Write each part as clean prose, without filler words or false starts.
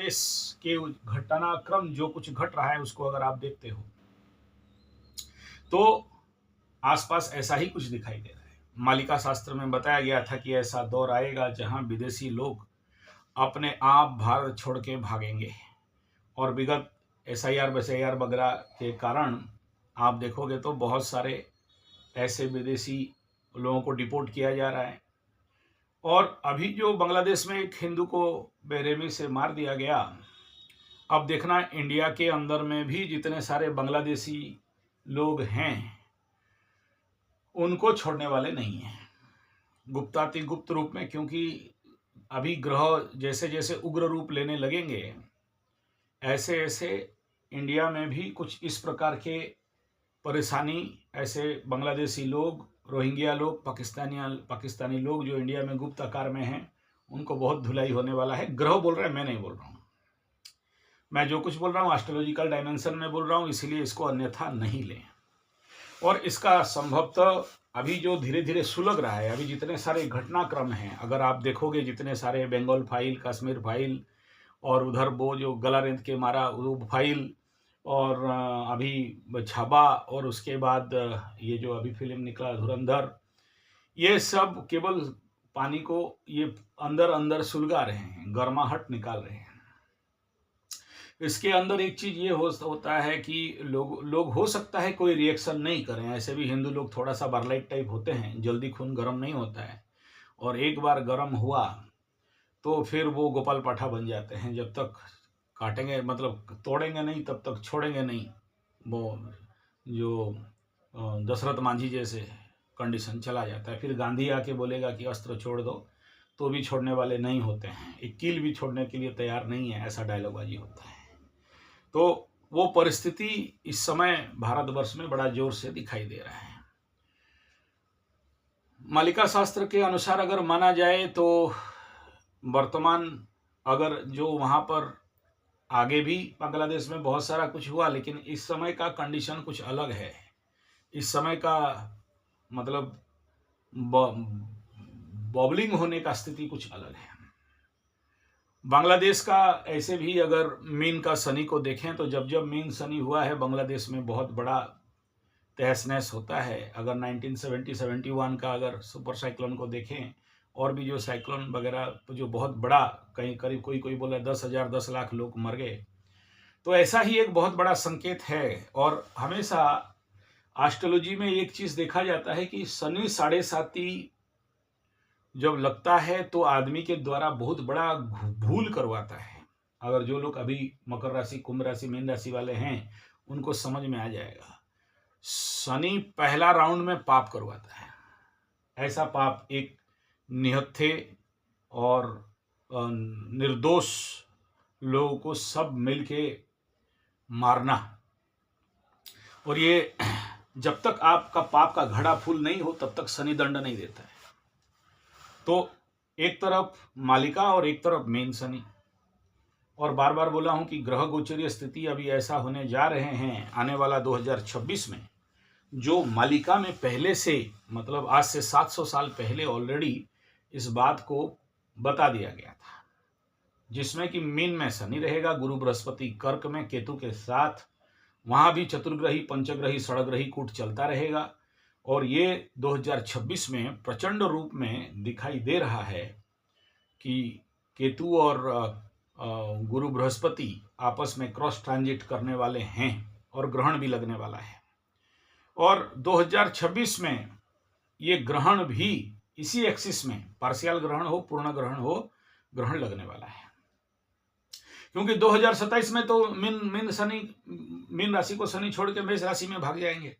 बांग्लादेश के घटनाक्रम जो कुछ घट रहा है उसको अगर आप देखते हो तो आसपास ऐसा ही कुछ दिखाई दे रहा है। मालिका शास्त्र में बताया गया था कि ऐसा दौर आएगा जहां विदेशी लोग अपने आप भारत छोड़ के भागेंगे और विगत SIR BSIR वगैरह के कारण आप देखोगे तो बहुत सारे ऐसे विदेशी लोगों को डिपोर्ट किया जा रहा है। और अभी जो बांग्लादेश में एक हिंदू को बेरहमी से मार दिया गया, अब देखना इंडिया के अंदर में भी जितने सारे बांग्लादेशी लोग हैं उनको छोड़ने वाले नहीं हैं गुप्तातिगुप्त रूप में, क्योंकि अभी ग्रह जैसे जैसे उग्र रूप लेने लगेंगे ऐसे ऐसे इंडिया में भी कुछ इस प्रकार के परेशानी, ऐसे बांग्लादेशी लोग, रोहिंग्या लोग, पाकिस्तानी लोग जो इंडिया में गुप्त आकार में हैं उनको बहुत धुलाई होने वाला है। ग्रह बोल रहे हैं, मैं नहीं बोल रहा हूँ। मैं जो कुछ बोल रहा हूँ एस्ट्रोलॉजिकल डायमेंशन में बोल रहा हूँ, इसीलिए इसको अन्यथा नहीं लें। और इसका संभवतः अभी जो धीरे धीरे सुलग रहा है, अभी जितने सारे घटनाक्रम हैं, अगर आप देखोगे जितने सारे बंगाल फाइल, कश्मीर फाइल और उधर वो जो गला रेंत के मारा वो फाइल और अभी छाबा और उसके बाद ये जो अभी फिल्म निकला धुरंधर, ये सब केवल पानी को ये अंदर अंदर सुलगा रहे हैं, गर्माहट निकाल रहे हैं। इसके अंदर एक चीज ये होता है कि लोग हो सकता है कोई रिएक्शन नहीं करें, ऐसे भी हिंदू लोग थोड़ा सा बरलाइट टाइप होते हैं, जल्दी खून गर्म नहीं होता है, और एक बार गर्म हुआ तो फिर वो गोपाल पाठा बन जाते हैं, जब तक काटेंगे मतलब तोड़ेंगे नहीं तब तक छोड़ेंगे नहीं। वो जो दशरथ मांझी जैसे कंडीशन चला जाता है, फिर गांधी आके बोलेगा कि अस्त्र छोड़ दो तो भी छोड़ने वाले नहीं होते हैं, एक कील भी छोड़ने के लिए तैयार नहीं है, ऐसा डायलॉगबाजी होता है। तो वो परिस्थिति इस समय भारतवर्ष में बड़ा जोर से दिखाई दे रहा है। मालिका शास्त्र के अनुसार अगर माना जाए तो वर्तमान अगर जो वहाँ पर आगे भी बांग्लादेश में बहुत सारा कुछ हुआ, लेकिन इस समय का कंडीशन कुछ अलग है। इस समय का मतलब बॉबलिंग होने का स्थिति कुछ अलग है। बांग्लादेश का ऐसे भी अगर मीन का शनि को देखें तो जब जब मीन शनि हुआ है बांग्लादेश में बहुत बड़ा तहस नहस होता है। अगर 1970-71 का अगर सुपर साइक्लोन को देखें और भी जो साइक्लोन वगैरह जो बहुत बड़ा, कहीं करीब कोई बोला 10,000 10 लाख लोग मर गए, तो ऐसा ही एक बहुत बड़ा संकेत है। और हमेशा एस्ट्रोलॉजी में एक चीज देखा जाता है कि शनि 7.5 जब लगता है तो आदमी के द्वारा बहुत बड़ा भूल करवाता है। अगर जो लोग अभी मकर राशि, कुंभ राशि, मीन राशि वाले हैं उनको समझ में आ जाएगा। शनि पहला राउंड में पाप करवाता है, ऐसा पाप एक निहत्थे और निर्दोष लोगों को सब मिलके मारना, और ये जब तक आपका पाप का घड़ा फूल नहीं हो तब तक शनि दंड नहीं देता है। तो एक तरफ मालिका और एक तरफ मेन शनि, और बार बार बोला हूं कि ग्रह गोचरीय स्थिति अभी ऐसा होने जा रहे हैं आने वाला 2026 में, जो मालिका में पहले से मतलब आज से 700 साल पहले ऑलरेडी इस बात को बता दिया गया था, जिसमें कि मीन में शनि रहेगा, गुरु बृहस्पति कर्क में केतु के साथ, वहां भी चतुर्ग्रही पंचग्रही षडग्रही कूट चलता रहेगा। और ये 2026 में प्रचंड रूप में दिखाई दे रहा है कि केतु और गुरु बृहस्पति आपस में क्रॉस ट्रांजिट करने वाले हैं और ग्रहण भी लगने वाला है। और 2026 में ये ग्रहण भी इसी एक्सिस में, पार्शियल ग्रहण हो पूर्ण ग्रहण हो, ग्रहण लगने वाला है। क्योंकि 2027 में तो मीन राशि को शनि छोड़ के मेष राशि में भाग जाएंगे,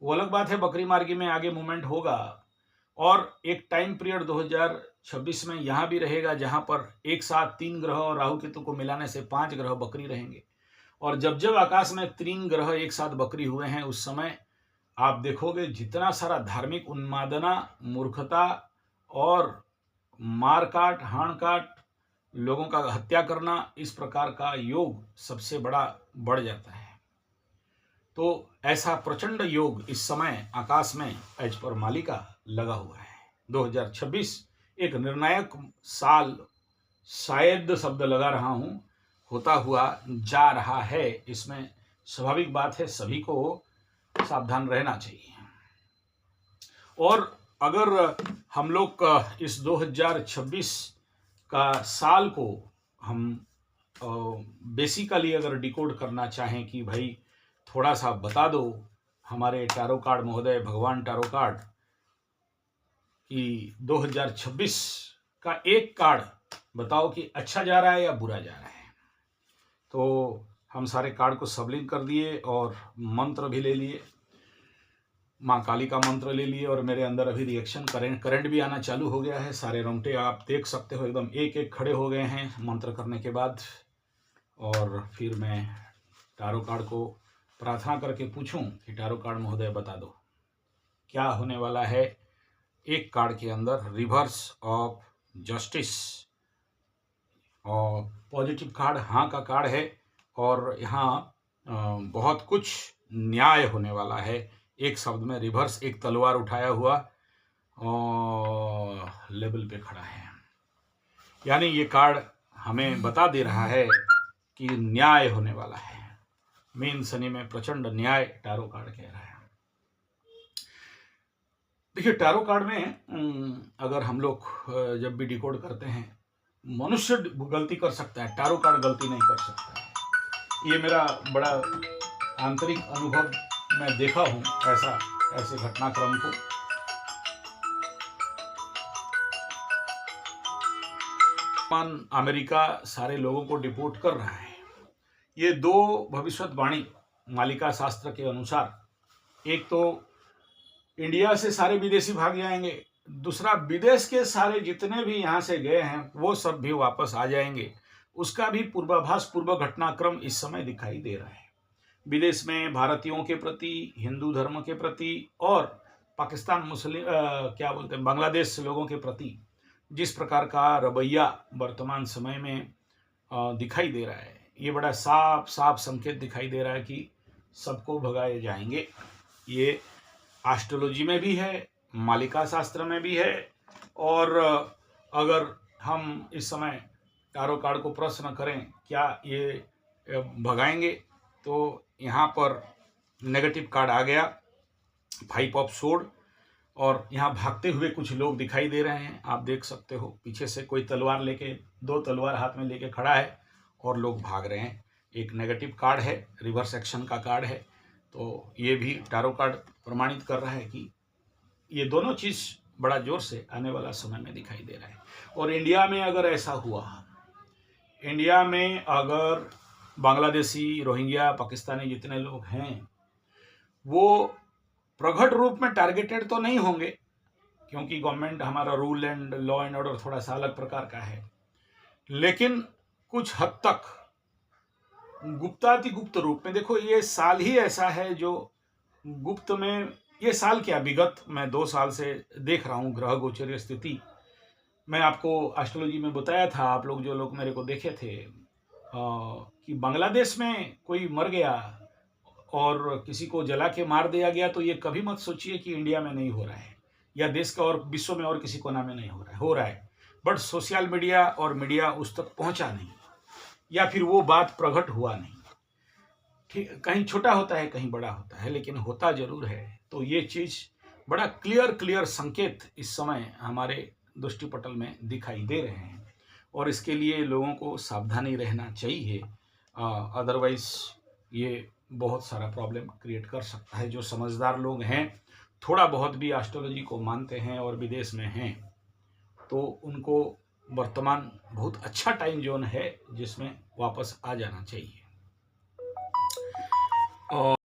वो अलग बात है, बकरी मार्गी में आगे मूवमेंट होगा। और एक टाइम पीरियड 2026 में यहाँ भी रहेगा जहाँ पर एक साथ 3 ग्रह और राहु केतु को मिलाने से 5 ग्रह बकरी रहेंगे। और जब जब आकाश में 3 ग्रह एक साथ बकरी हुए हैं उस समय आप देखोगे जितना सारा धार्मिक उन्मादना, मूर्खता और मारकाट, हाणकाट, लोगों का हत्या करना, इस प्रकार का योग सबसे बड़ा बढ़ जाता है। तो ऐसा प्रचंड योग इस समय आकाश में एज पर मालिका लगा हुआ है। 2026 एक निर्णायक साल, शायद शब्द लगा रहा हूं, होता हुआ जा रहा है। इसमें स्वाभाविक बात है, सभी को सावधान रहना चाहिए। और अगर हम लोग इस 2026 का साल को हम बेसिकली अगर डिकोड करना चाहें कि भाई थोड़ा सा बता दो हमारे टैरो कार्ड महोदय, भगवान टैरो कार्ड, कि 2026 का एक कार्ड बताओ कि अच्छा जा रहा है या बुरा जा रहा है। तो हम सारे कार्ड को सबलिंक कर दिए और मंत्र भी ले लिए, माँ काली का मंत्र ले लिए, और मेरे अंदर अभी रिएक्शन करंट भी आना चालू हो गया है। सारे रोंगटे आप देख सकते हो एकदम एक एक खड़े हो गए हैं मंत्र करने के बाद। और फिर मैं टैरो कार्ड को प्रार्थना करके पूछूं कि टैरो कार्ड महोदय बता दो क्या होने वाला है। एक कार्ड के अंदर रिवर्स ऑफ जस्टिस, और पॉजिटिव कार्ड हाँ का कार्ड है, और यहाँ बहुत कुछ न्याय होने वाला है। एक शब्द में रिवर्स, एक तलवार उठाया हुआ और लेवल पे खड़ा है, यानी ये कार्ड हमें बता दे रहा है कि न्याय होने वाला है। मीन शनि में प्रचंड न्याय टैरो कार्ड कह रहा है। देखिए टैरो कार्ड में अगर हम लोग जब भी डिकोड करते हैं, मनुष्य गलती कर सकता है, टैरो कार्ड गलती नहीं कर सकता है। ये मेरा बड़ा आंतरिक अनुभव, मैं देखा हूं ऐसे घटनाक्रम को। अमेरिका सारे लोगों को डिपोर्ट कर रहा है। ये दो भविष्यवाणी मालिका शास्त्र के अनुसार, एक तो इंडिया से सारे विदेशी भाग जाएंगे, दूसरा विदेश के सारे जितने भी यहाँ से गए हैं वो सब भी वापस आ जाएंगे। उसका भी पूर्वाभास, पूर्व घटनाक्रम इस समय दिखाई दे रहा है। विदेश में भारतीयों के प्रति, हिंदू धर्म के प्रति और पाकिस्तान मुस्लिम क्या बोलते हैं बांग्लादेश लोगों के प्रति जिस प्रकार का रवैया वर्तमान समय में दिखाई दे रहा है, ये बड़ा साफ साफ संकेत दिखाई दे रहा है कि सबको भगाए जाएंगे। ये एस्ट्रोलॉजी में भी है, मालिका शास्त्र में भी है। और अगर हम इस समय टैरो कार्ड को प्रश्न करें क्या ये भगाएंगे, तो यहाँ पर नेगेटिव कार्ड आ गया, 5 ऑफ सोर्ड, और यहाँ भागते हुए कुछ लोग दिखाई दे रहे हैं। आप देख सकते हो पीछे से कोई तलवार लेके, 2 तलवार हाथ में लेके खड़ा है और लोग भाग रहे हैं। एक नेगेटिव कार्ड है, रिवर्स एक्शन का कार्ड है। तो ये भी टैरो कार्ड प्रमाणित कर रहा है कि ये दोनों चीज़ बड़ा जोर से आने वाला समय में दिखाई दे रहा है। और इंडिया में अगर ऐसा हुआ, इंडिया में अगर बांग्लादेशी, रोहिंग्या, पाकिस्तानी जितने लोग हैं वो प्रगट रूप में टारगेटेड तो नहीं होंगे, क्योंकि गवर्नमेंट, हमारा rule and law and order थोड़ा सा अलग प्रकार का है, लेकिन कुछ हद तक गुप्तातिगुप्त रूप में, देखो ये साल ही ऐसा है जो गुप्त में, ये साल क्या विगत मैं 2 साल से देख रहा हूँ ग्रह गोचरीय स्थिति। मैं आपको एस्ट्रोलॉजी में बताया था, आप लोग जो लोग मेरे को देखे थे, कि बांग्लादेश में कोई मर गया और किसी को जला के मार दिया गया, तो ये कभी मत सोचिए कि इंडिया में नहीं हो रहा है या देश का और विश्व में और किसी कोना में नहीं हो रहा है। बट सोशल मीडिया और मीडिया उस तक पहुंचा नहीं, या फिर वो बात प्रकट हुआ नहीं। ठीक, कहीं छोटा होता है, कहीं बड़ा होता है, लेकिन होता जरूर है। तो ये चीज़ बड़ा क्लियर संकेत इस समय हमारे दृष्टिपटल में दिखाई दे रहे हैं, और इसके लिए लोगों को सावधानी रहना चाहिए। अदरवाइज ये बहुत सारा प्रॉब्लम क्रिएट कर सकता है। जो समझदार लोग हैं, थोड़ा बहुत भी एस्ट्रोलॉजी को मानते हैं और विदेश में हैं, तो उनको वर्तमान बहुत अच्छा टाइम जोन है जिसमें वापस आ जाना चाहिए। और